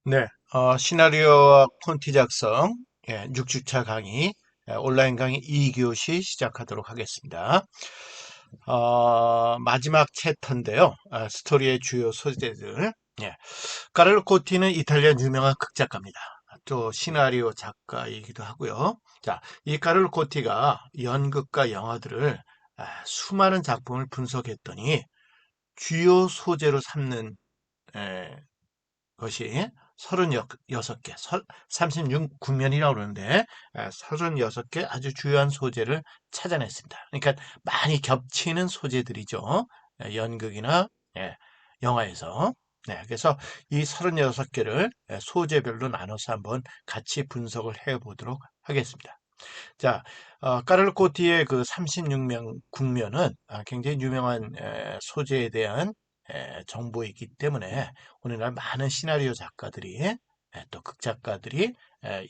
네, 시나리오와 콘티 작성, 6주차 강의, 온라인 강의 2교시 시작하도록 하겠습니다. 마지막 챕터인데요. 스토리의 주요 소재들. 예, 카를로 코티는 이탈리아 유명한 극작가입니다. 또 시나리오 작가이기도 하고요. 자, 이 카를로 코티가 연극과 영화들을 수많은 작품을 분석했더니 주요 소재로 삼는 에, 것이 36개, 36국면이라고 그러는데 36개 아주 주요한 소재를 찾아냈습니다. 그러니까 많이 겹치는 소재들이죠. 연극이나 영화에서. 네, 그래서 이 36개를 소재별로 나눠서 한번 같이 분석을 해보도록 하겠습니다. 자, 까를로 코티의 그 36명 국면은 굉장히 유명한 소재에 대한 정보이기 때문에 오늘날 많은 시나리오 작가들이 또 극작가들이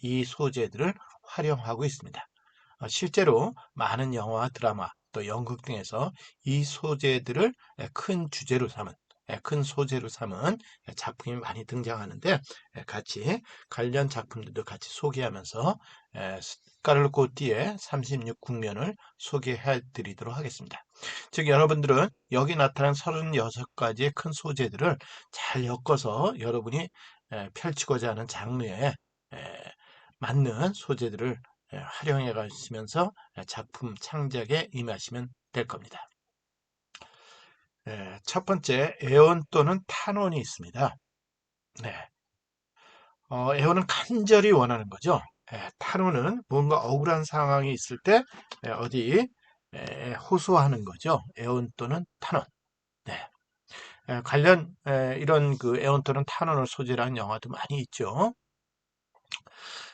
이 소재들을 활용하고 있습니다. 실제로 많은 영화, 드라마, 또 연극 등에서 이 소재들을 큰 주제로 삼은 큰 소재로 삼은 작품이 많이 등장하는데 같이 관련 작품들도 같이 소개하면서 카를로 고티의 36국면을 소개해 드리도록 하겠습니다. 즉 여러분들은 여기 나타난 36가지의 큰 소재들을 잘 엮어서 여러분이 펼치고자 하는 장르에 맞는 소재들을 활용해 가시면서 작품 창작에 임하시면 될 겁니다. 첫 번째, 애원 또는 탄원이 있습니다. 네. 애원은 간절히 원하는 거죠. 탄원은 뭔가 억울한 상황이 있을 때 어디 호소하는 거죠. 애원 또는 탄원. 네. 관련 이런 그 애원 또는 탄원을 소재로 한 영화도 많이 있죠.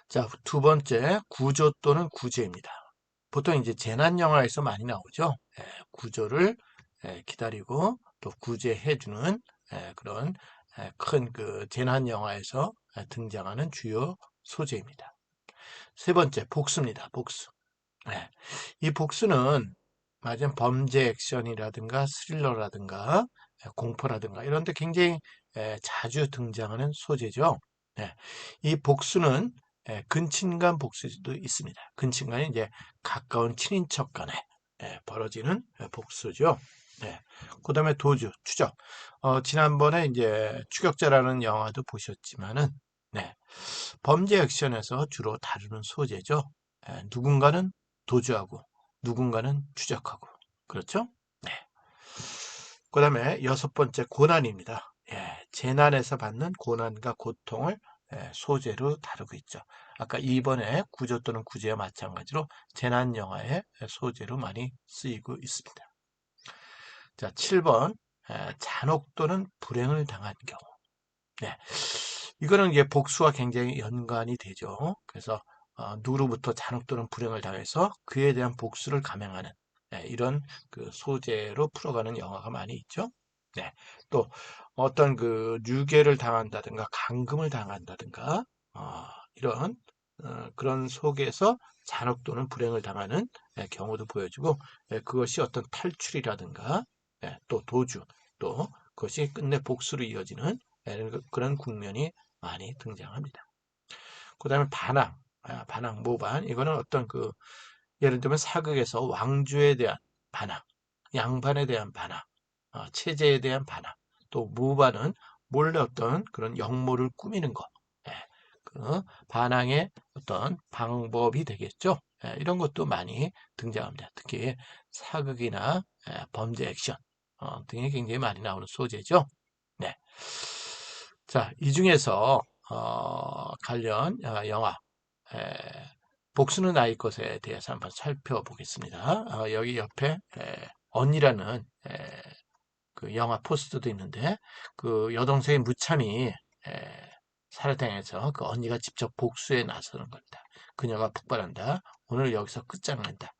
자, 두 번째, 구조 또는 구제입니다. 보통 이제 재난 영화에서 많이 나오죠. 구조를 기다리고 또 구제해주는 그런 큰 그 재난 영화에서 등장하는 주요 소재입니다. 세 번째, 복수입니다. 복수. 예, 이 복수는 맞은 범죄 액션이라든가 스릴러라든가 공포라든가 이런 데 굉장히 자주 등장하는 소재죠. 네, 이 복수는 근친간 복수도 있습니다. 근친간이 이제 가까운 친인척 간에 벌어지는 복수죠. 네. 그다음에 도주, 추적. 지난번에 이제 추격자라는 영화도 보셨지만은 네. 범죄 액션에서 주로 다루는 소재죠. 누군가는 도주하고 누군가는 추적하고 그렇죠? 네. 그다음에 여섯 번째 고난입니다. 재난에서 받는 고난과 고통을 소재로 다루고 있죠. 아까 2번에 구조 또는 구제와 마찬가지로 재난 영화의 소재로 많이 쓰이고 있습니다. 자, 7번 잔혹 또는 불행을 당한 경우. 네. 이거는 이게 복수와 굉장히 연관이 되죠. 그래서 누구로부터 잔혹 또는 불행을 당해서 그에 대한 복수를 감행하는 이런 그 소재로 풀어가는 영화가 많이 있죠. 네. 또 어떤 그 유괴를 당한다든가 감금을 당한다든가 이런 그런 속에서 잔혹 또는 불행을 당하는 경우도 보여주고 그것이 어떤 탈출이라든가 또 도주 또 그것이 끝내 복수로 이어지는 그런 국면이 많이 등장합니다. 그 다음에 반항, 반항, 모반. 이거는 어떤 그, 예를 들면 사극에서 왕주에 대한 반항, 양반에 대한 반항, 체제에 대한 반항, 또 모반은 몰래 어떤 그런 역모를 꾸미는 것. 예, 그 반항의 어떤 방법이 되겠죠. 이런 것도 많이 등장합니다. 특히 사극이나 범죄 액션 등이 굉장히 많이 나오는 소재죠. 네. 자, 이 중에서 관련 영화 복수는 나의 것에 대해서 한번 살펴보겠습니다. 여기 옆에 언니라는 그 영화 포스터도 있는데 그 여동생의 무참히 살해당해서 그 언니가 직접 복수에 나서는 겁니다. 그녀가 폭발한다. 오늘 여기서 끝장난다.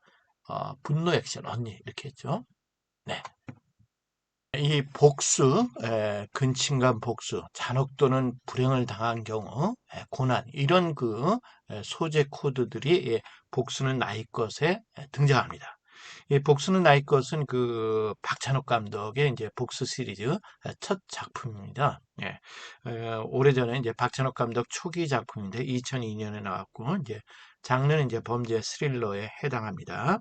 분노 액션 언니 이렇게 했죠. 네. 이 복수, 근친간 복수, 잔혹 또는 불행을 당한 경우, 고난, 이런 그 소재 코드들이 복수는 나의 것에 등장합니다. 이 복수는 나의 것은 그 박찬욱 감독의 이제 복수 시리즈 첫 작품입니다. 예. 오래전에 이제 박찬욱 감독 초기 작품인데 2002년에 나왔고 이제 장르는 이제 범죄 스릴러에 해당합니다.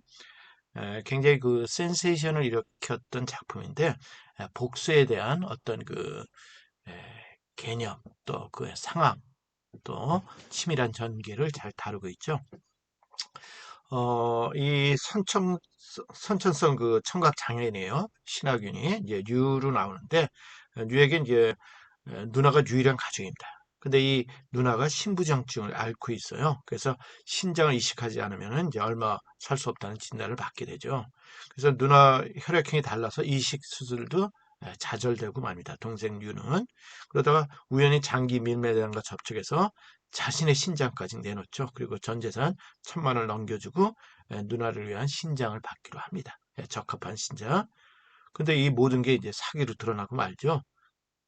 굉장히 그 센세이션을 일으켰던 작품인데 복수에 대한 어떤 그 에, 개념 또 그 상황 또 치밀한 전개를 잘 다루고 있죠. 이 선천성 그 청각 장애인이에요. 신하균이 이제 류로 나오는데 류에게 이제 누나가 유일한 가족입니다. 근데 이 누나가 신부전증을 앓고 있어요. 그래서 신장을 이식하지 않으면 이제 얼마 살 수 없다는 진단을 받게 되죠. 그래서 누나 혈액형이 달라서 이식 수술도 좌절되고 맙니다. 동생 류는. 그러다가 우연히 장기 밀매단과 접촉해서 자신의 신장까지 내놓죠. 그리고 전 재산 1,000만 원을 넘겨주고 누나를 위한 신장을 받기로 합니다. 적합한 신장. 근데 이 모든 게 이제 사기로 드러나고 말죠.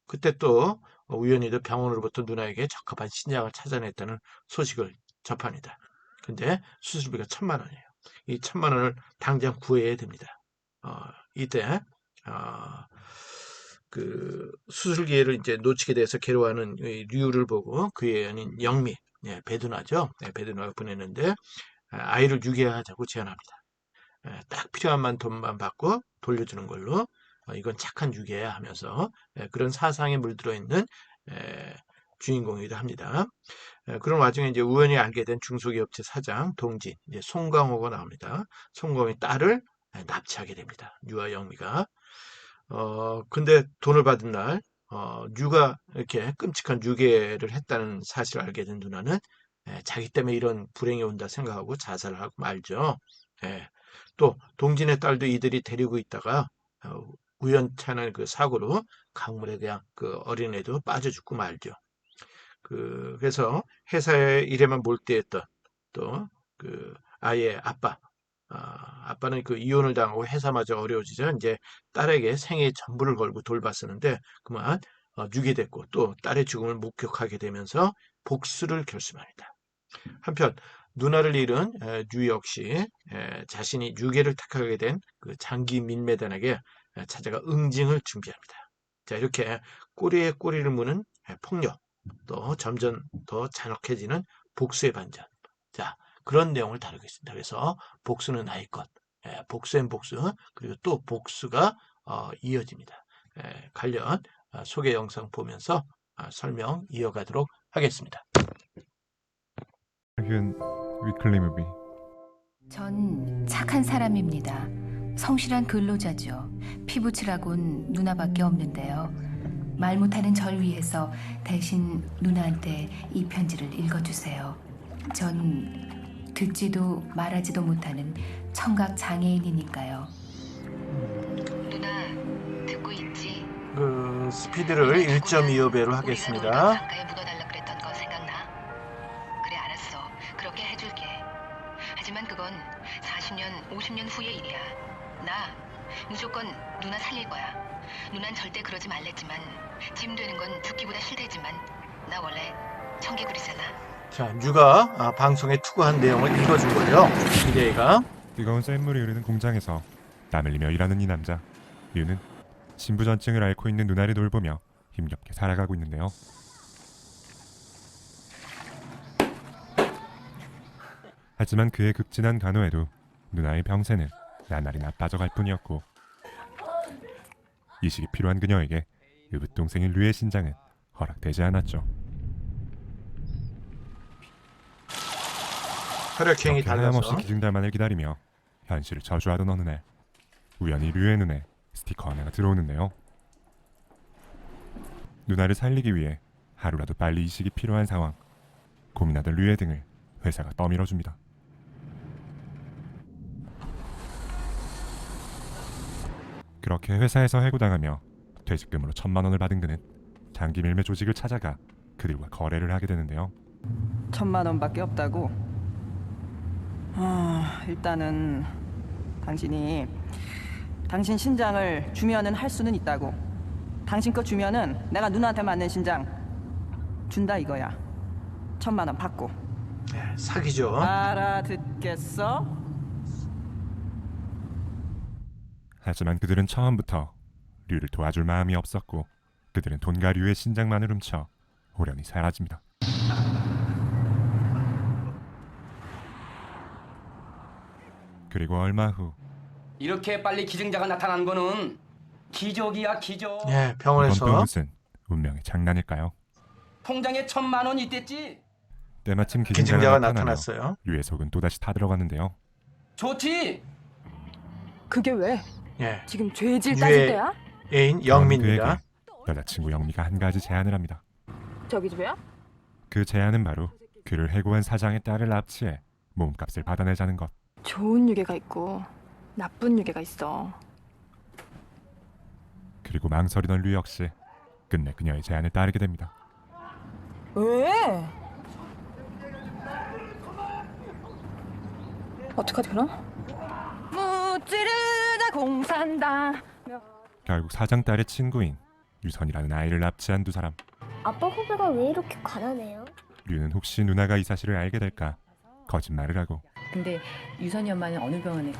그때 또 우연히도 병원으로부터 누나에게 적합한 신장을 찾아냈다는 소식을 접합니다. 근데 수술비가 1,000만 원이에요. 이 1,000만 원을 당장 구해야 됩니다. 이때 그 수술 기회를 이제 놓치게 돼서 괴로워하는 이 류를 보고 그의 연인 영미, 배두나죠. 배두나가 보냈는데 아이를 유기하자고 제안합니다. 딱 필요한 돈만 받고 돌려주는 걸로 이건 착한 유괴야 하면서 그런 사상에 물들어 있는 주인공이기도 합니다. 그런 와중에 이제 우연히 알게 된 중소기업체 사장 동진 이제 송강호가 나옵니다. 송강호의 딸을 납치하게 됩니다. 유아 영미가. 근데 돈을 받은 날 유가 이렇게 끔찍한 유괴를 했다는 사실을 알게 된 누나는 자기 때문에 이런 불행이 온다 생각하고 자살을 하고 말죠. 예. 또 동진의 딸도 이들이 데리고 있다가 어, 우연찮은 그 사고로 강물에 그냥 그 어린애도 빠져 죽고 말죠. 그래서 회사에 일에만 몰두했던 또 그 아이의 아빠, 아빠는 그 이혼을 당하고 회사마저 어려워지자 이제 딸에게 생애 전부를 걸고 돌봤었는데 그만 유괴됐고 또 딸의 죽음을 목격하게 되면서 복수를 결심합니다. 한편 누나를 잃은 류 역시 자신이 유괴를 택하게 된 그 장기 민매단에게 찾아가 응징을 준비합니다. 자, 이렇게 꼬리에 꼬리를 무는 폭력, 또 점점 더 잔혹해지는 복수의 반전. 자, 그런 내용을 다루고 있습니다. 그래서 복수는 나의 것, 복수앤 복수, 그리고 또 복수가 이어집니다. 관련 소개 영상 보면서 설명 이어가도록 하겠습니다. 위클리 무비. 전 착한 사람입니다. 성실한 근로자죠. 피부칠하곤 누나밖에 없는데요. 말 못하는 절 위해서 대신 누나한테 이 편지를 읽어주세요. 전 듣지도 말하지도 못하는 청각 장애인이니까요. 누나, 듣고 있지? 그 스피드를 1.25배로 하겠습니다. 강가에 묻어달라 그랬던 거 생각나? 그래, 알았어. 그렇게 해줄게. 하지만 그건 40년, 50년 후의 일이야. 나 무조건 누나 살릴 거야. 누난 절대 그러지 말랬지만 짐 되는 건 죽기보다 싫대지만 나 원래 청개구리잖아. 자, 류가 방송에 투고한 내용을 읽어준 거예요. DJ가. 뜨거운 샘물이 흐르는 공장에서 땀 흘리며 일하는 이 남자. 류는 신부전증을 앓고 있는 누나를 돌보며 힘겹게 살아가고 있는데요. 하지만 그의 극진한 간호에도 누나의 병세는 나날이 나빠져갈 뿐이었고 이식이 필요한 그녀에게 의붓동생인 류의 신장은 허락되지 않았죠. 혈액형이 그렇게 하염없이 달라서 기증달만을 기다리며 현실을 저주하던 어느 날 우연히 류의 눈에 스티커 하나가 들어오는데요. 누나를 살리기 위해 하루라도 빨리 이식이 필요한 상황. 고민하던 류의 등을 회사가 떠밀어줍니다. 그렇게 회사에서 해고당하며 퇴직금으로 1,000만 원을 받은 그는 장기 밀매 조직을 찾아가 그들과 거래를 하게 되는데요. 1,000만 원밖에 없다고? 일단은 당신이 당신 신장을 주면은 할 수는 있다고. 당신 거 주면은 내가 누나한테 맞는 신장 준다 이거야. 1,000만 원 받고. 사기죠. 알아듣겠어? 하지만 그들은 처음부터 류를 도와줄 마음이 없었고 그들은 돈과 류의 신장만을 훔쳐 호련히 사라집니다. 그리고 얼마 후 이렇게 빨리 기증자가 나타난 거는 기적이야, 기적. 예, 이건 또 병원에서 무슨 운명의 장난일까요? 통장에 1,000만 원 있댔지. 때마침 기증자가 기증자가 나타나며 나타났어요. 류의 속은 또다시 타들어갔는데요. 좋지. 그게 왜? 예, 지금 죄질 유해- 따질 때야? 애인 그런 영미입니다. 그에게 여자친구 영미가 한 가지 제안을 합니다. 저기 집이야? 그 제안은 바로 그를 해고한 사장의 딸을 납치해 몸값을 받아내자는 것. 좋은 유괴가 있고 나쁜 유괴가 있어. 그리고 망설이던 류 역시 끝내 그녀의 제안에 따르게 됩니다. 왜? 어떡하지 그럼? 무찌르다 공산다. 결국 사장 딸의 친구인 유선이라는 아이를 납치한 두 사람. 아빠 후배가 왜 이렇게 가난해요? 류는 혹시 누나가 이 사실을 알게 될까 거짓말을 하고 근데 유선이 엄마는 어느 병원에?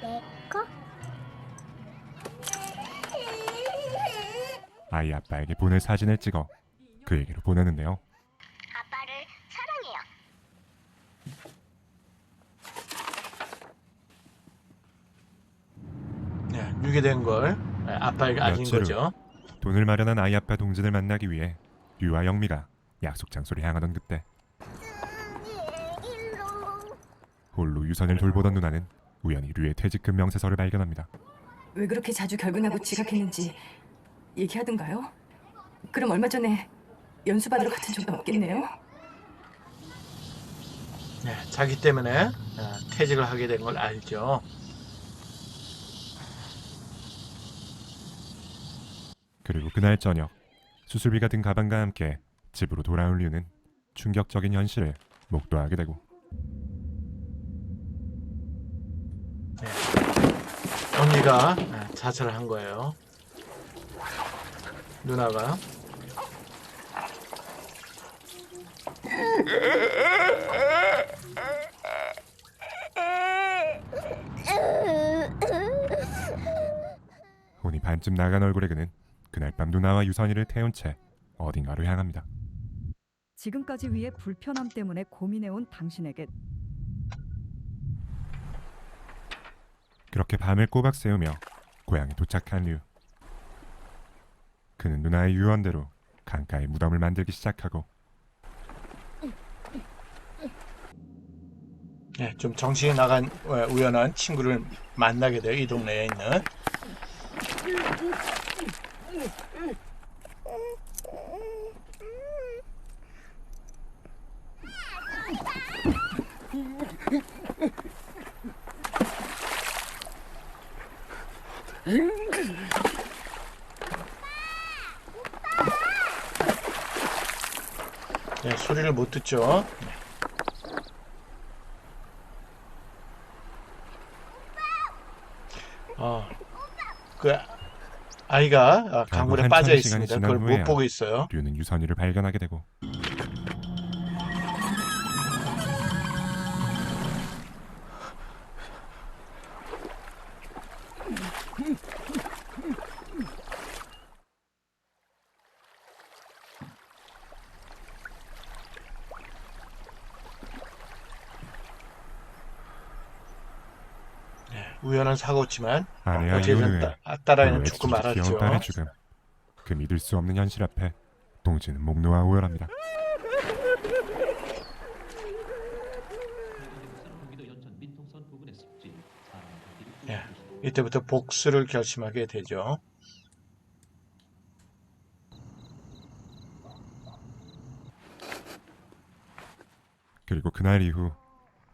내가? 아이 아빠에게 보낼 사진을 찍어 그에게로 보내는데요. 아빠를 사랑해요. 예, 유괴된 걸 아빠에게 알린 며칠 후 거죠. 돈을 마련한 아이 아빠 동진을 만나기 위해 류와 영미가 약속 장소를 향하던 그때 홀로 유선을 돌보던 누나는 우연히 류의 퇴직금 명세서를 발견합니다. 왜 그렇게 자주 결근하고 지각했는지 얘기하던가요? 그럼 얼마 전에 연수 받으러 갔던 적도 없겠네요. 예, 자기 때문에 퇴직을 하게 된 걸 알죠. 그리고 그날 저녁 수술비가 든 가방과 함께 집으로 돌아온 류는 충격적인 현실을 목도하게 되고 언니가 자살을 한 거예요. 누나가. 혼이 반쯤 나간 얼굴의 그는 그날 밤 누나와 유선이를 태운 채 어딘가로 향합니다. 지금까지 위해 불편함 때문에 고민해온 당신에게 그렇게 밤을 꼬박 새우며 고향에 도착한 류. 그는 누나의 유언대로 강가에 무덤을 만들기 시작하고 예, 좀 정신이 나간 우연한 친구를 만나게 돼요. 이 동네에 있는. 네, 소리를 못 듣죠. 그 아이가 강물에 한참의 빠져 시간이 있습니다. 지난 그걸 못 후에야 보고 있어요. 류는 유선이를 발견하게 되고 우연한 사고지만 아내와 어쨌든 이혼 후에 딸아이는 별로 죽고 애틋하게 귀여운 말았죠. 딸의 죽음. 그 믿을 수 없는 현실 앞에 동지는 목 놓아 오열합니다. 예, 이때부터 복수를 결심하게 되죠. 그리고 그날 이후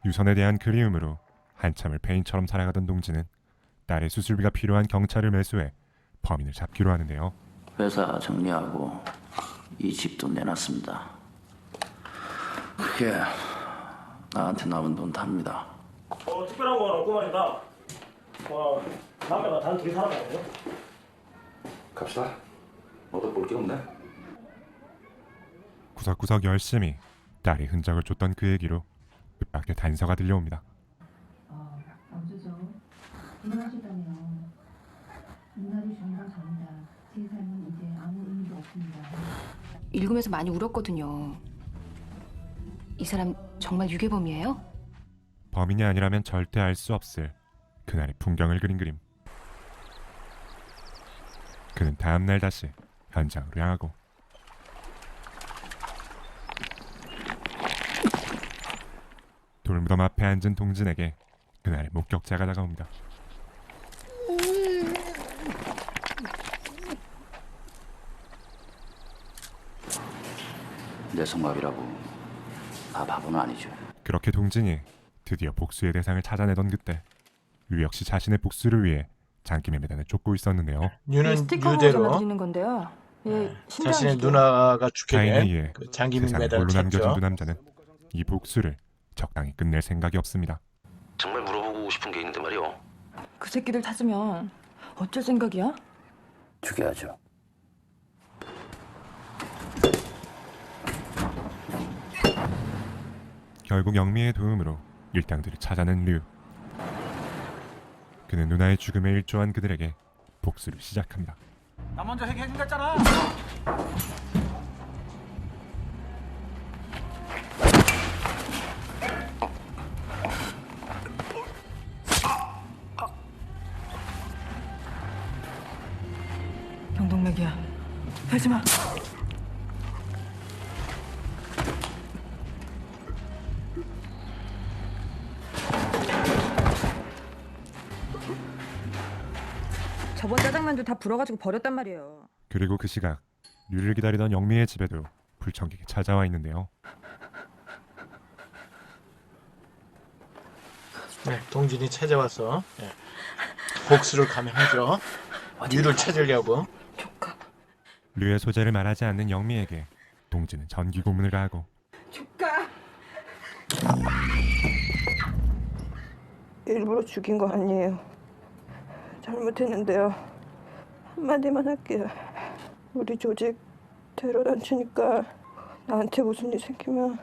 유선에 대한 그리움으로 한참을 페인처럼 살아가던 동지는 딸의 수술비가 필요한 경찰을 매수해 범인을 잡기로 하는데요. 회사 정리하고 이 집도 내놨습니다. 그게 나한테 남은 돈 답니다. 특별한 건 없고 말이다. 남자가 단 둘이 살아가야 돼요. 갑시다. 너도 볼 게 없네. 구석구석 열심히 딸의 흔적을 쫓던 그 얘기로 뜻밖의 단서가 들려옵니다. 그만하셨다네요. 누나를 죽이던 저입니다. 제 삶은 이제 아무 의미도 없습니다. 읽으면서 많이 울었거든요. 이 사람 정말 유괴범이에요? 범인이 아니라면 절대 알 수 없을 그날의 풍경을 그린 그림. 그는 다음날 다시 현장으로 향하고 돌무덤 앞에 앉은 동진에게 그날의 목격자가 다가옵니다. 뇌성마비라고 다 바보는 아니죠. 그렇게 동진이 드디어 복수의 대상을 찾아내던 그때 류 역시 자신의 복수를 위해 장기의 매단에 쫓고 있었는데요. 류는 스티커로 류대로 전화드리는 건데요. 자신의 누나가 죽게 타인에 된 의해 그 장기민 세상에 매달을 홀로 남겨진 찾죠. 두 남자는 이 복수를 적당히 끝낼 생각이 없습니다. 정말 물어보고 싶은 게 있는데 말이오. 그 새끼들 찾으면 어쩔 생각이야? 죽여야죠. 결국 영미의 도움으로 일당들을 찾아낸 류. 그는 누나의 죽음에 일조한 그들에게 복수를 시작합니다. 나 먼저 해준 거잖아. 경동맥이야. 하지 마. 저번 짜장면도 다 불어가지고 버렸단 말이에요. 그리고 그 시각 류를 기다리던 영미의 집에도 불청객이 찾아와 있는데요. 네, 동진이 찾아와서 복수를 감행하죠. 류를 찾으려고. 류의 소재를 말하지 않는 영미에게 동진은 전기 고문을 가하고 조카. 일부러 죽인 거 아니에요. 잘못했는데요. 한마디만 할게요. 우리 조직 테러 단체니까 나한테 무슨 일 생기면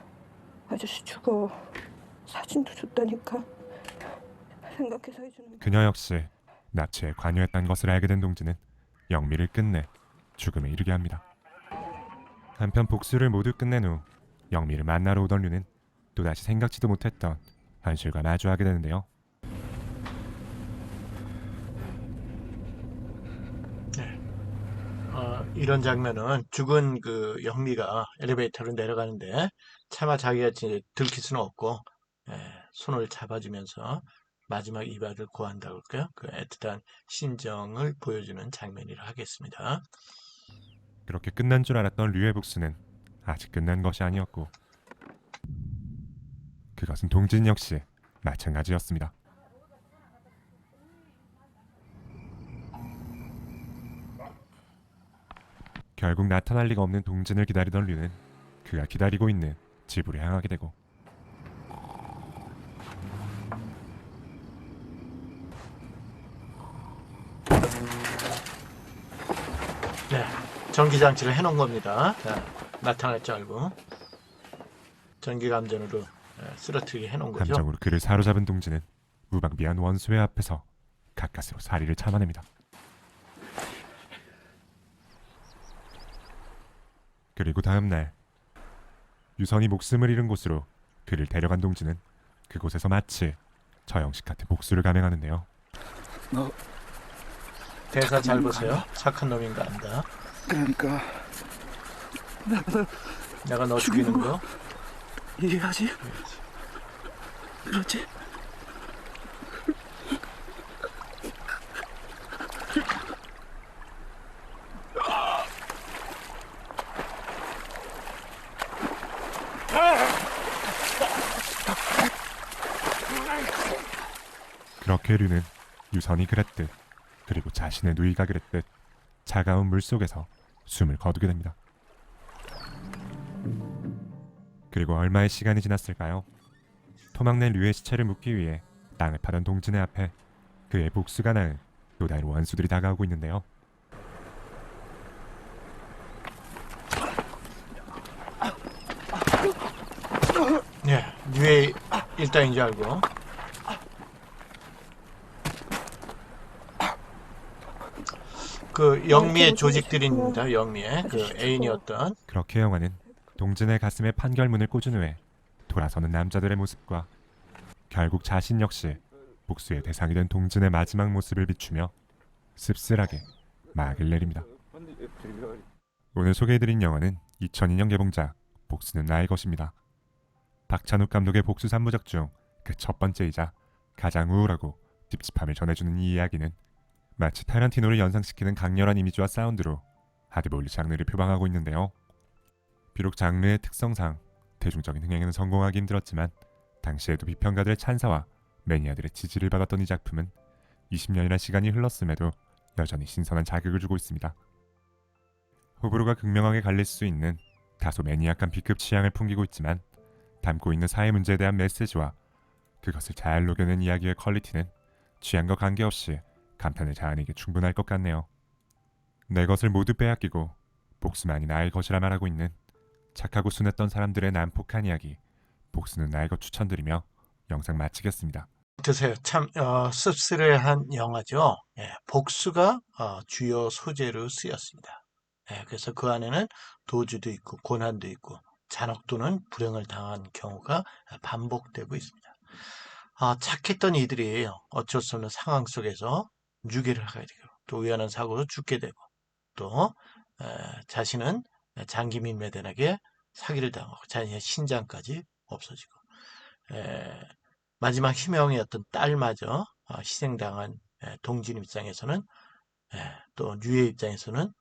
아저씨 죽어. 사진도 줬다니까. 생각해서 해주는. 그녀 역시 납치에 관여했다는 것을 알게 된 동진은 영미를 끝내 죽음에 이르게 합니다. 한편 복수를 모두 끝낸 후 영미를 만나러 오던 류는 또다시 생각지도 못했던 현실과 마주하게 되는데요. 이런 장면은 죽은 그 영미가 엘리베이터로 내려가는데 차마 자기가 이제 들킬 수는 없고 손을 잡아주면서 마지막 이별을 고한다고 할까요? 그 애틋한 심정을 보여주는 장면이라 하겠습니다. 그렇게 끝난 줄 알았던 류의 복수는 아직 끝난 것이 아니었고 그것은 동진 역시 마찬가지였습니다. 결국 나타날 리가 없는 동진을 기다리던 류는 그가 기다리고 있는 집으로 향하게 되고 네, 전기장치를 해놓은 겁니다. 자, 나타날 줄 알고 전기감전으로 쓰러뜨리게 해놓은 거죠. 함정으로 그를 사로잡은 동진은 무방비한 원수의 앞에서 가까스로 사리를 참아냅니다. 그리고 다음날 유선이 목숨을 잃은 곳으로 그를 데려간 동진은 그곳에서 마치 저영식 같은 복수를 감행하는데요. 너 대사 잘 보세요. 착한 놈인가 안다. 그러니까 내가 너 죽이는 거 이해하지? 그렇지? 그렇게 류는 유선이 그랬듯 그리고 자신의 누이가 그랬듯 차가운 물속에서 숨을 거두게 됩니다. 그리고 얼마의 시간이 지났을까요? 토막낸 류의 시체를 묻기 위해 땅을 파던 동진의 앞에 그의 복수가 낳은 또 다른 원수들이 다가오고 있는데요. 류의 일당인 줄 알고 그 영미의 조직들입니다. 영미의 그 애인이었던. 그렇게 영화는 동진의 가슴에 판결문을 꽂은 후에 돌아서는 남자들의 모습과 결국 자신 역시 복수의 대상이 된 동진의 마지막 모습을 비추며 씁쓸하게 막을 내립니다. 오늘 소개해드린 영화는 2002년 개봉작 복수는 나의 것입니다. 박찬욱 감독의 복수 3부작 중 그 첫 번째이자 가장 우울하고 찝찝함을 전해주는 이 이야기는 마치 타란티노를 연상시키는 강렬한 이미지와 사운드로 하드볼리 장르를 표방하고 있는데요. 비록 장르의 특성상 대중적인 흥행에는 성공하기 힘들었지만 당시에도 비평가들의 찬사와 매니아들의 지지를 받았던 이 작품은 20년이라는 시간이 흘렀음에도 여전히 신선한 자극을 주고 있습니다. 호불호가 극명하게 갈릴 수 있는 다소 매니악한 B급 취향을 풍기고 있지만 담고 있는 사회 문제에 대한 메시지와 그것을 잘 녹여낸 이야기의 퀄리티는 취향과 관계없이 감탄을 자아내기 충분할 것 같네요. 내 것을 모두 빼앗기고 복수만이 나의 것이라 말하고 있는 착하고 순했던 사람들의 난폭한 이야기 복수는 나의 것 추천드리며 영상 마치겠습니다. 드세요. 참 씁쓸한 영화죠. 예, 복수가 주요 소재로 쓰였습니다. 예, 그래서 그 안에는 도주도 있고 고난도 있고 잔혹 또는 불행을 당한 경우가 반복되고 있습니다. 착했던 이들이 어쩔 수 없는 상황 속에서 유괴를 하게 되고 또 우연한 사고로 죽게 되고 또 자신은 장기민매대에게 사기를 당하고 자신의 신장까지 없어지고 마지막 희명이었던 딸마저 희생당한 동진 입장에서는 또 유해 입장에서는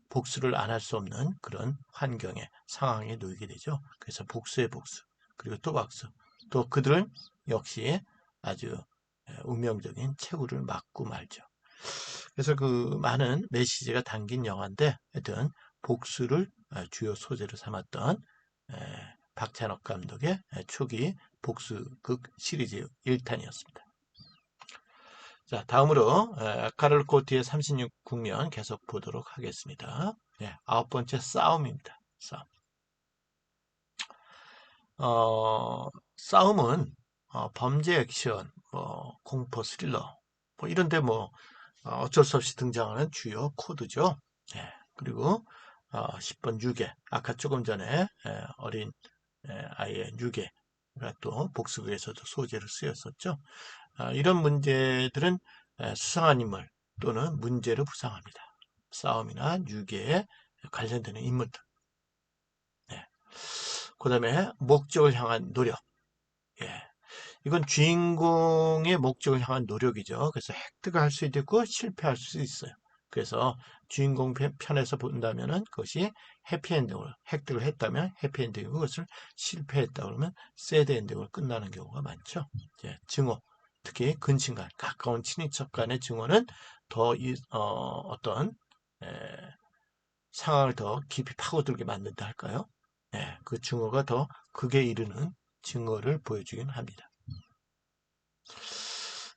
복수를 안 할 수 없는 그런 환경에 상황에 놓이게 되죠. 그래서 복수의 복수 그리고 또 박수 또 그들은 역시 아주 운명적인 최후를 맞고 말죠. 그래서 그 많은 메시지가 담긴 영화인데 하여튼 복수를 주요 소재로 삼았던 박찬욱 감독의 초기 복수극 시리즈 1탄이었습니다. 자, 다음으로 카를로 고티의 36국면 계속 보도록 하겠습니다. 네, 9번째 싸움입니다. 싸움은 범죄 액션, 공포 스릴러 이런데 어쩔 수 없이 등장하는 주요 코드죠. 네, 그리고 10번 유괴, 아까 조금 전에 어린 아이의 유괴가 또 복수극에서도 소재로 쓰였었죠. 이런 문제들은 수상한 인물 또는 문제로 부상합니다. 싸움이나 유괴에 관련되는 인물들. 네. 그 다음에 목적을 향한 노력. 예. 이건 주인공의 목적을 향한 노력이죠. 그래서 획득을 할 수도 있고 실패할 수 있어요. 그래서 주인공 편에서 본다면은 그것이 해피엔딩으로 획득을 했다면 해피엔딩이고 그것을 실패했다 그러면 새드엔딩으로 끝나는 경우가 많죠. 증오, 특히 근친간, 가까운 친인척 간의 증오는 더 어떤 상황을 더 깊이 파고들게 만든다 할까요? 그 증오가 더 극에 이르는 증오를 보여주긴 합니다.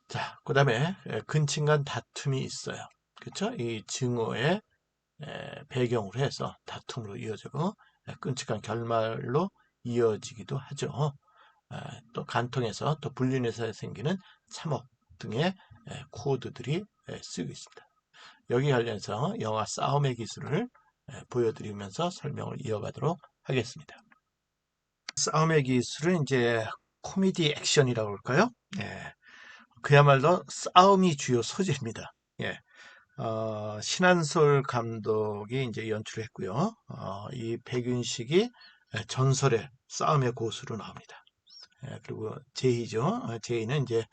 자, 그 다음에 근친간 다툼이 있어요. 그렇죠? 이 증오의 배경으로 해서 다툼으로 이어지고 끔찍한 결말로 이어지기도 하죠. 또 간통에서 또 불륜에서 생기는 참혹 등의 코드들이 쓰이고 있습니다. 여기 관련해서 영화 싸움의 기술을 보여드리면서 설명을 이어가도록 하겠습니다. 싸움의 기술은 이제 코미디 액션이라고 할까요? 그야말로 싸움이 주요 소재입니다. 신한솔 감독이 이제 연출을 했고요. 이 백윤식이 전설의 싸움의 고수로 나옵니다. 그리고 제이죠. 제이는 이제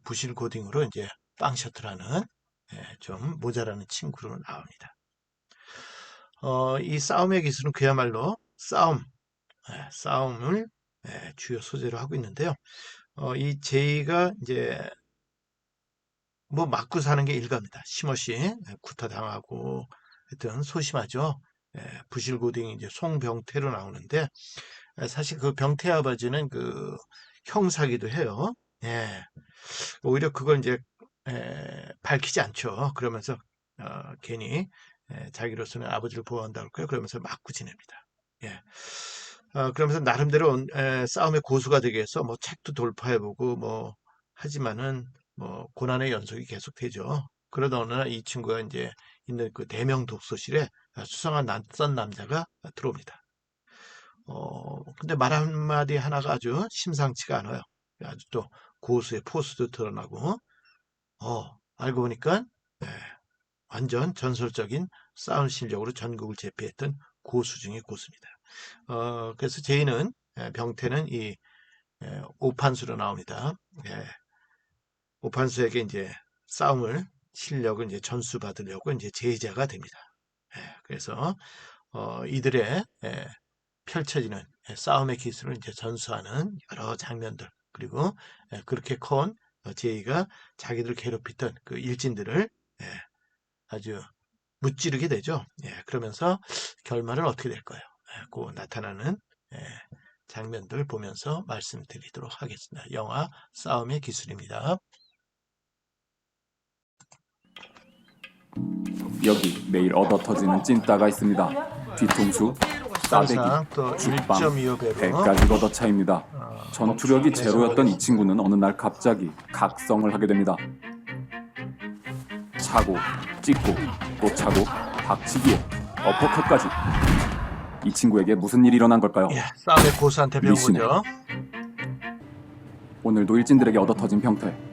부실 고딩으로 이제 빵셔틀하는 좀 모자라는 친구로 나옵니다. 이 싸움의 기술은 그야말로 싸움을 주요 소재로 하고 있는데요. 이 제이가 이제 맞고 사는 게 일갑니다. 심없이 구타당하고 하여튼 소심하죠. 부실고딩이 이제 송병태로 나오는데 사실 그 병태 아버지는 그 형사기도 해요. 오히려 그걸 이제 밝히지 않죠. 그러면서 괜히 자기로서는 아버지를 보호한다고 할까요? 그러면서 맞고 지냅니다. 그러면서 나름대로 싸움의 고수가 되기 위해서 책도 돌파해보고 하지만은 고난의 연속이 계속되죠. 그러다 어느 날 이 친구가 이제 있는 그 대명 독서실에 수상한 낯선 남자가 들어옵니다. 근데 말 한마디 하나가 아주 심상치가 않아요. 아주 또 고수의 포스도 드러나고, 알고 보니까, 완전 전설적인 싸움 실력으로 전국을 제패했던 고수 중의 고수입니다. 그래서 제이는, 병태는 이 오판수로 나옵니다. 오판수에게 이제 싸움을 실력을 이제 전수받으려고 이제 제자가 됩니다. 그래서 이들의 펼쳐지는 싸움의 기술을 이제 전수하는 여러 장면들, 그리고 그렇게 커온 제이가 자기들 괴롭히던 그 일진들을 아주 무찌르게 되죠. 그러면서 결말은 어떻게 될까요? 그 나타나는 장면들 보면서 말씀드리도록 하겠습니다. 영화 싸움의 기술입니다. 여기 매일 얻어터지는 찐따가 있습니다. 뒤통수, 싸대기, 항상 또 죽방, 1.25배로 100까지 걷어차입니다. 전투력이 제로였던 이 친구는 어느 날 갑자기 각성을 하게 됩니다. 차고, 찍고, 또 차고, 박치기에 어퍼컷까지. 이 친구에게 무슨 일이 일어난 걸까요? 싸움의 고수한테 배운 리시네. 거죠. 오늘도 일진들에게 얻어터진 병태.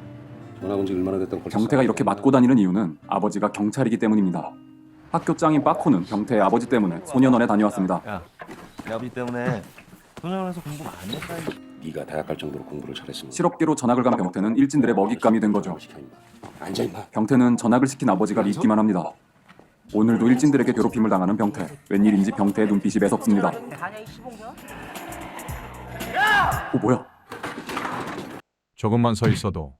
전화 온 지 얼마나 됐다고 벌써 병태가 이렇게 맞고 다니는 이유는 아버지가 경찰이기 때문입니다. 학교 짱인 빠코는 병태의 아버지 때문에 소년원에 다녀왔습니다. 야, 내 아버지 때문에 소년원에서 공부 많이 했다. 네가 대학 갈 정도로 공부를 잘했으면 실업계로 전학을 간 병태는 일진들의 먹잇감이 된 거죠. 앉아 임마. 병태는 전학을 시킨 아버지가 믿기만 합니다. 오늘도 일진들에게 괴롭힘을 당하는 병태. 웬일인지 병태의 눈빛이 매섭습니다. 뭐야? 조금만 서 있어도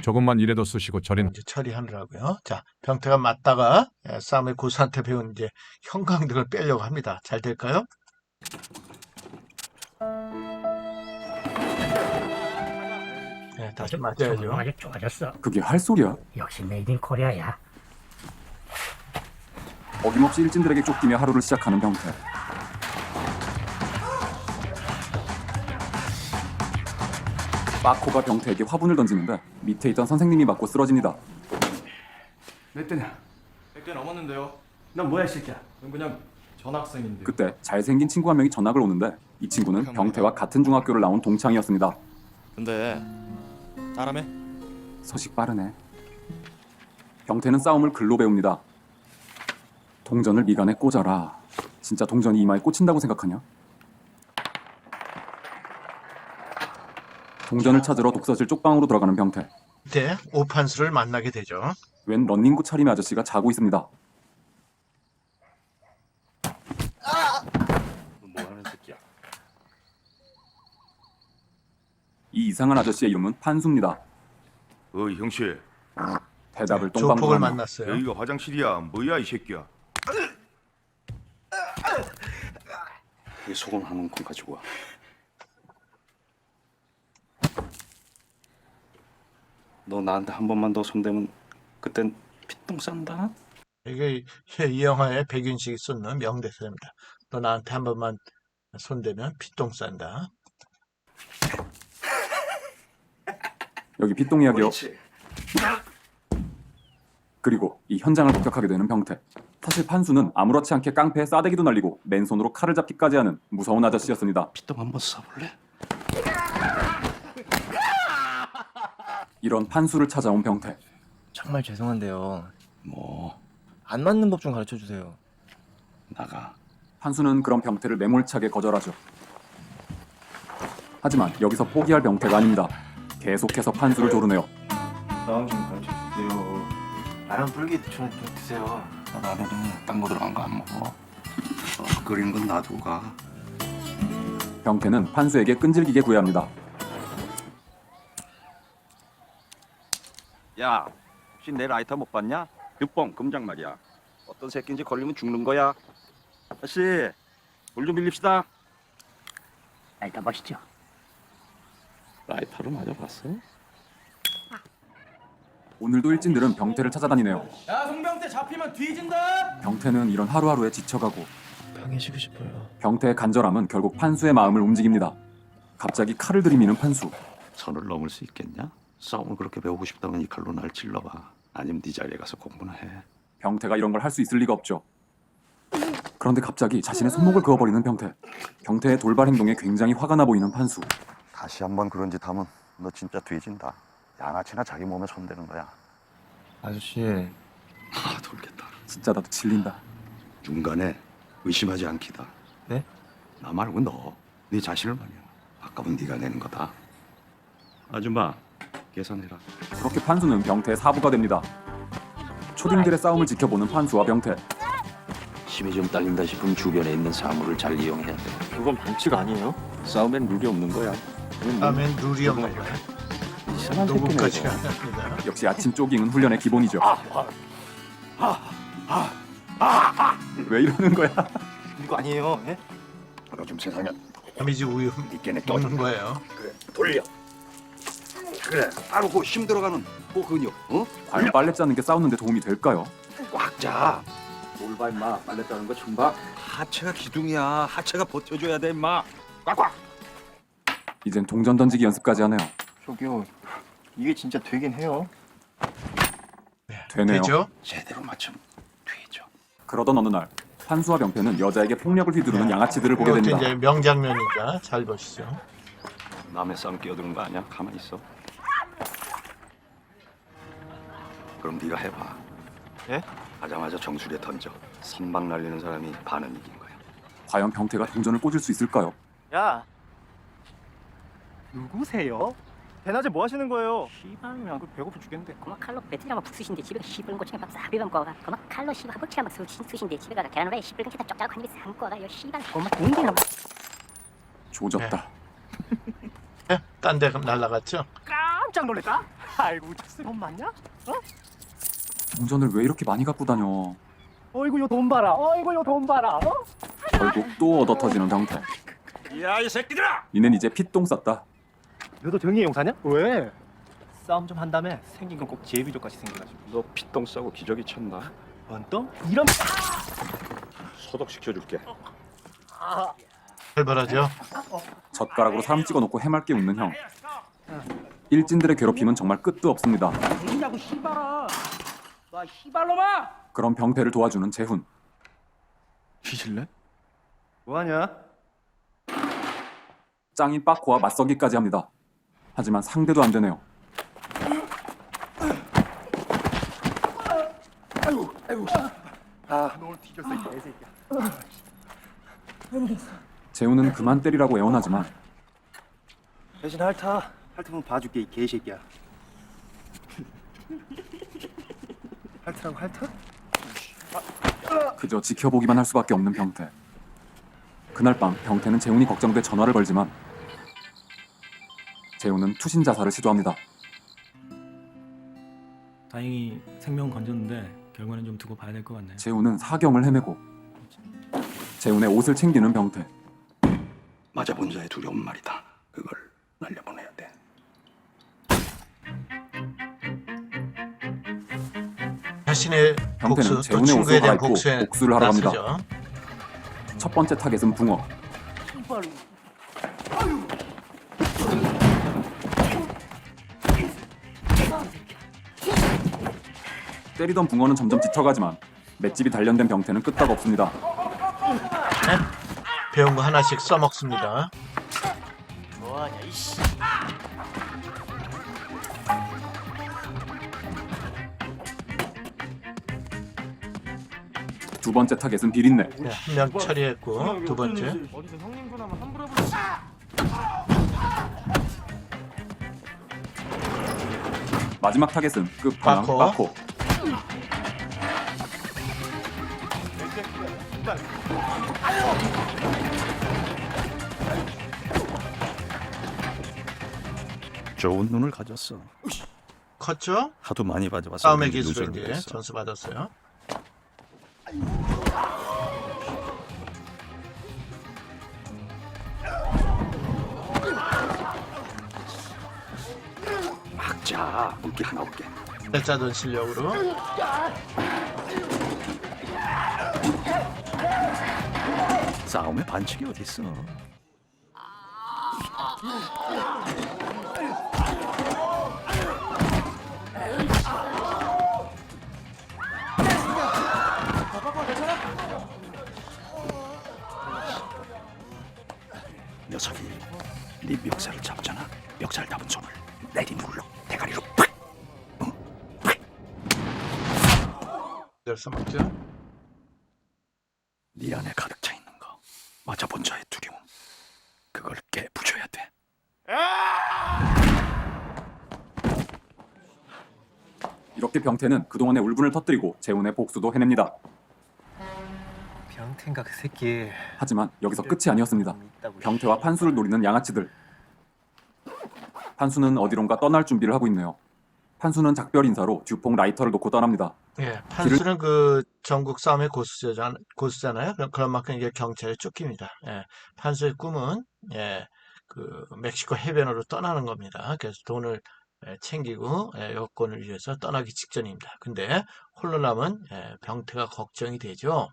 조금만 일해도 쑤시고 저린 이제 처리하느라고요. 자, 병태가 맞다가 싸움의 고수한테 배운 이제 형광등을 빼려고 합니다. 잘 될까요? 다시 맞아야죠. 아주 좋아졌어. 그게 할 소리야? 역시 메이드 인 코리아야. 어김없이 일진들에게 쫓기며 하루를 시작하는 병태. 빠코가 병태에게 화분을 던지는데 밑에 있던 선생님이 맞고 쓰러집니다. 몇 대냐? 100대 넘었는데요. 넌 뭐야, 이 새끼야? 넌 그냥 전학생인데. 그때 잘생긴 친구 한 명이 전학을 오는데 이 친구는 병태와 같은 중학교를 나온 동창이었습니다. 근데 사람에 서식 빠르네. 병태는 싸움을 글로 배웁니다. 동전을 미간에 꽂아라. 진짜 동전이 이마에 꽂힌다고 생각하냐? 동전을 찾으러 독서실 쪽방으로 들어가는 병태. 그때 오판수를 만나게 되죠. 웬 런닝구 차림의 아저씨가 자고 있습니다. 뭐하는 새끼야? 이 이상한 아저씨의 이름은 판수입니다. 형씨. 대답을 조폭을 똥방구하며 만났어요. 여기가 화장실이야. 뭐야 이 새끼야. 이 소금 한 움큼 가지고 와. 너 나한테 한 번만 더 손대면 그땐 피똥 싼다. 이게 이 영화에 백윤식이 쏟는 명대사입니다. 너 나한테 한 번만 손대면 피똥 싼다. 여기 피똥 이야기요. 그리고 이 현장을 목격하게 되는 병태. 사실 판수는 아무렇지 않게 깡패에 싸대기도 날리고 맨손으로 칼을 잡기까지 하는 무서운 아저씨였습니다. 피똥 한번 쏴볼래? 이런 판수를 찾아온 병태. 정말 죄송한데요. 뭐? 안 맞는 법 좀 가르쳐 주세요. 나가. 판수는 그런 병태를 매몰차게 거절하죠. 하지만 여기서 포기할 병태가 아닙니다. 계속해서 판수를 조르네요. 싸움 좀 가르쳐 주세요. 나랑 불기 좀 드세요. 나는 딴 거 들어간 거 안 먹어. 끓이는 건 놔두고 가. 병태는 판수에게 끈질기게 구애합니다. 야, 혹시 내 라이터 못 봤냐? 육봉 금장 말이야. 어떤 새끼인지 걸리면 죽는 거야. 아저씨, 물 좀 빌립시다. 일단 보시죠. 라이터로 맞아봤어? 오늘도 일진들은 병태를 찾아다니네요. 야, 송병태 잡히면 뒤진다. 병태는 이런 하루하루에 지쳐가고 강해지고 싶어요. 병태의 간절함은 결국 판수의 마음을 움직입니다. 갑자기 칼을 들이미는 판수. 선을 넘을 수 있겠냐? 싸움을 그렇게 배우고 싶다면 이 칼로 날 찔러봐. 아니면 네 자리에 가서 공부나 해. 병태가 이런 걸 할 수 있을 리가 없죠. 그런데 갑자기 자신의 손목을 그어버리는 병태. 병태의 돌발 행동에 굉장히 화가 나 보이는 판수. 다시 한번 그런 짓 하면 너 진짜 뒤진다. 양아치나 자기 몸에 손대는 거야. 아저씨. 아, 돌겠다. 진짜 나도 질린다. 중간에 의심하지 않기다. 네? 나 말고 너. 네 자신을 말이야. 밥값은 네가 내는 거다. 아줌마, 계산해라. 그렇게 판수는 병태의 사부가 됩니다. 초딩들의 싸움을 지켜보는 판수와 병태. 힘이 좀 딸린다 싶으면 주변에 있는 사물을 잘 이용해야 돼. 그건 반칙 아니에요? 싸움엔 룰이 없는 거야. 다음엔 룰이 없는 거야. 이상한 녹음까지 새끼네. 합니다. 역시 아침 조깅은 훈련의 기본이죠. 왜 이러는 거야? 이거 아니에요. 예? 요즘 세상에 거미지 우유 있겠네. 먹는 거예요. 그래, 돌려. 그래, 바로 그 힘 들어가는 그 근육. 어? 과연 빨래 짜는 게 싸우는데 도움이 될까요? 꽉 짜. 뭘 봐, 임마. 빨래 짜는 거 좀 봐. 하체가 기둥이야. 하체가 버텨줘야 돼, 임마. 꽉꽉. 이젠 동전 던지기 연습까지 하네요. 저기요. 이게 진짜 되긴 해요. 되네요. 되죠? 제대로 맞추면 되죠. 그러던 어느 날 판수와 병태는 여자에게 폭력을 휘두르는 양아치들을 보게 이것도 됩니다. 이제 명장면이니까 잘 보시죠. 남의 싸움 끼어드는 거 아니야? 가만히 있어. 그럼 네가 해봐. 예? 가자마자 정수리에 던져. 선박 날리는 사람이 반은 이긴 거야. 과연 병태가 동전을 꽂을 수 있을까요? 야. 누구세요? 대낮에 뭐 하시는 거예요? 씨발이면 그 배고파 죽겠는데. 고마 칼로 배틀이랑 북수신데 집에 시부른 고층에 밥 싹비 먹고가 고마 칼로 시가 허벅지가 막 수신데 집에 가서 계란을 왜 시부른 기타 쪽쪽 한 입에 삼고가 요 씨발 고마 운기는 조졌다. 딴 데 날라갔죠? 깜짝 놀랐다. 아이고, 쓰건 맞냐? 어? 동전을 왜 이렇게 많이 갖고 다녀? 어이구, 요 돈 봐라. 어이구, 요 돈 봐라. 어? 결국 또 얻어 터지는 병태. 야, 이 새끼들아! 니넨 이제 핏똥 쌌다. 너도 정의의 용사냐? 왜? 싸움 좀 한 다음에 생긴 건 꼭 제비족같이 생겨가지고. 너 피똥 싸고 기저귀 쳤나? 원똥? 이런. 소독시켜줄게. 살벌하죠? 젓가락으로 사람 찍어놓고 해맑게 웃는 형. 일진들의 괴롭힘은 정말 끝도 없습니다. 누구냐고 씨발아. 와 씨발놈아. 그럼 병태를 도와주는 재훈. 뒤질래? 뭐하냐? 짱인 빠코와 맞서기까지 합니다. 하지만 상대도 안 되네요. 아이고. 아, 너 오늘 뒤졌어, 이 개새끼야. 재훈은 그만 때리라고 애원하지만 대신 핥으면 봐줄게, 이 개새끼야. 핥으라고 핥아? 그저 지켜보기만 할 수밖에 없는 병태. 그날 밤 병태는 재훈이 걱정돼 전화를 걸지만 재훈은 투신 자살을 시도합니다. 다행히 생명 건졌는데 결과는 좀 두고 봐야 될 것 같네요. 재훈은 사경을 헤매고 재훈의 옷을 챙기는 병태. 맞아본 자의 두려운 말이다. 그걸 날려보내야 돼. 자신의 병태는 복수, 또 재훈의 친구에 옷을 대한 갈아입고 복수에 복수를 하러 갑니다. 나서죠. 첫 번째 타겟은 붕어. 때리던 붕어는 점점 지쳐가지만 맷집이 단련된 병태는 끄떡 없습니다. 배운 거 하나씩 써먹습니다. 뭐하냐, 이씨. 두 번째 타겟은 비린내. 네, 한 명 처리했고 두 번째. 어디서 형님 전화만 함부로 부르지? 마지막 타겟은 끝판왕 빠코. 빠코. 좋은 눈을 가졌어. 컸죠? 하도 많이 봐서 싸움의 그런지 기술을 눈썰을 이제 못했어. 점수 받았어요. 막자. 물기 하나 없게. 짜던 실력으로. 싸움에 반칙이 어딨어. 녀석이 네 멱살을 잡잖아. 멱살 잡은 손을 내리눌러 대가리로 팍! 그래서 먹죠. 네 안에 가득 차 있는 거 맞아본 자의 두려움 그걸 깨부숴야 돼. 이렇게 병태는 그동안의 울분을 터뜨리고 재훈의 복수도 해냅니다. 병태인가 그 새끼. 하지만 여기서 끝이 아니었습니다. 병태와 판수를 노리는 양아치들. 판수는 어디론가 떠날 준비를 하고 있네요. 판수는 작별 인사로 듀퐁 라이터를 놓고 떠납니다. 예, 판수는 그 전국 싸움의 고수잖아요. 그런 만큼 이게 경찰에 쫓깁니다. 예, 판수의 꿈은 그 멕시코 해변으로 떠나는 겁니다. 그래서 돈을 챙기고 여권을 위해서 떠나기 직전입니다. 근데 홀로 남은 병태가 걱정이 되죠.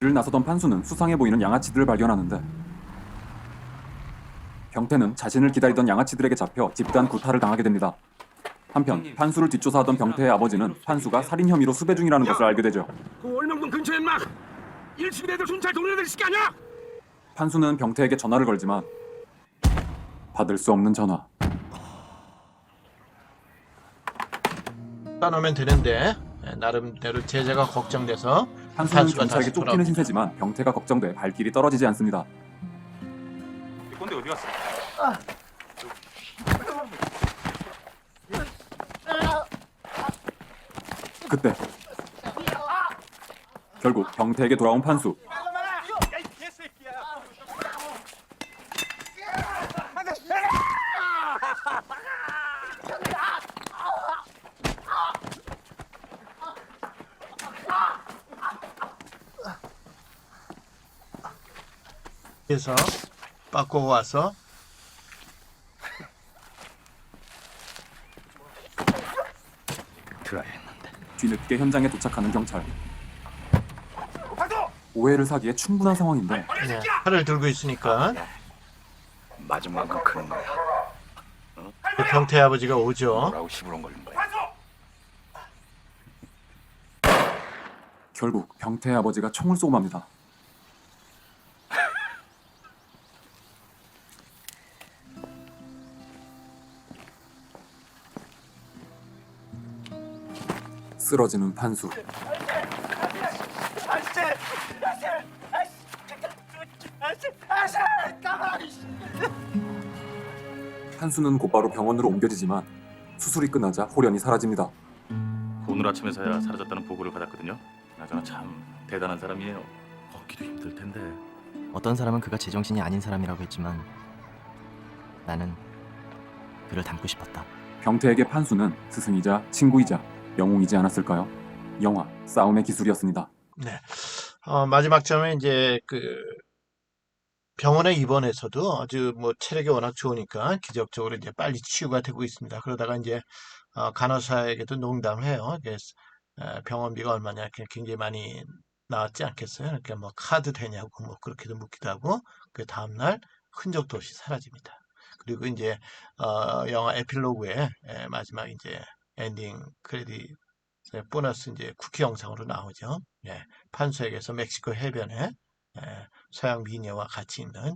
길을 나서던 판수는 수상해 보이는 양아치들을 발견하는데 병태는 자신을 기다리던 양아치들에게 잡혀 집단 구타를 당하게 됩니다. 한편 판수를 뒷조사하던 병태의 아버지는 판수가 살인 혐의로 수배 중이라는 것을 알게 되죠. 그 월명동 근처에 막 1층 애들 순찰 동네 애들 시키 아니야? 판수는 병태에게 전화를 걸지만 받을 수 없는 전화. 떠나면 되는데 나름대로 제자가 걱정돼서 판수는 판수가 경찰에게 다시 쫓기는 돌아옵니다. 신세지만 병태가 걱정돼 발길이 떨어지지 않습니다. 이 꼰대 어디 갔어? 그때 결국 병태에게 돌아온 판수. 그래서 바꾸고 와서 들어야 했는데. 뒤늦게 현장에 도착하는 경찰. 오해를 사기에 충분한 상황인데 칼을 들고 있으니까 마지막은 그런 거야. 그 병태 아버지가 오죠. 뭐라고 시부렁 걸린 거야. 결국 병태의 아버지가 총을 쏘고 맙니다. 쓰러지는 판수. 판수는 곧바로 병원으로 옮겨지지만 수술이 끝나자 홀연히 사라집니다. 오늘 아침에서야 사라졌다는 보고를 받았거든요. 나저나 참 대단한 사람이에요. 걷기도 힘들 텐데. 어떤 사람은 그가 제정신이 아닌 사람이라고 했지만 나는 그를 닮고 싶었다. 병태에게 판수는 스승이자 친구이자 영웅이지 않았을까요? 영화 싸움의 기술이었습니다. 네. 마지막 점에 이제 그 병원에 입원해서도 아주 뭐 체력이 워낙 좋으니까 기적적으로 이제 빨리 치유가 되고 있습니다. 그러다가 이제 간호사에게도 농담을 해요. 병원비가 얼마냐, 굉장히 많이 나왔지 않겠어요? 그러니까 뭐 카드 되냐고 뭐 그렇게도 묻기도 하고 그 다음날 흔적도 없이 사라집니다. 그리고 이제 영화 에필로그에 마지막 이제 엔딩 크레딧 보너스 이제 쿠키 영상으로 나오죠. 판수에게서 멕시코 해변에 서양 미녀와 같이 있는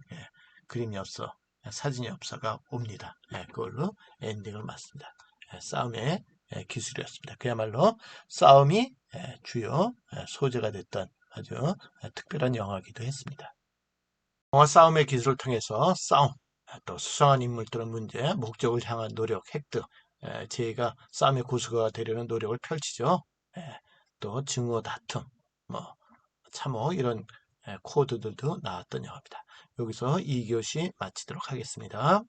그림 엽서, 사진 엽서가 옵니다. 그걸로 엔딩을 맞습니다. 싸움의 기술이었습니다. 그야말로 싸움이 주요 소재가 됐던 아주 특별한 영화이기도 했습니다. 영화 싸움의 기술을 통해서 싸움, 또 수상한 인물들의 문제, 목적을 향한 노력, 획득, 제가 싸움의 고수가 되려는 노력을 펼치죠. 또 증오 다툼, 뭐 참호 이런 코드들도 나왔던 영화입니다. 여기서 2교시 마치도록 하겠습니다.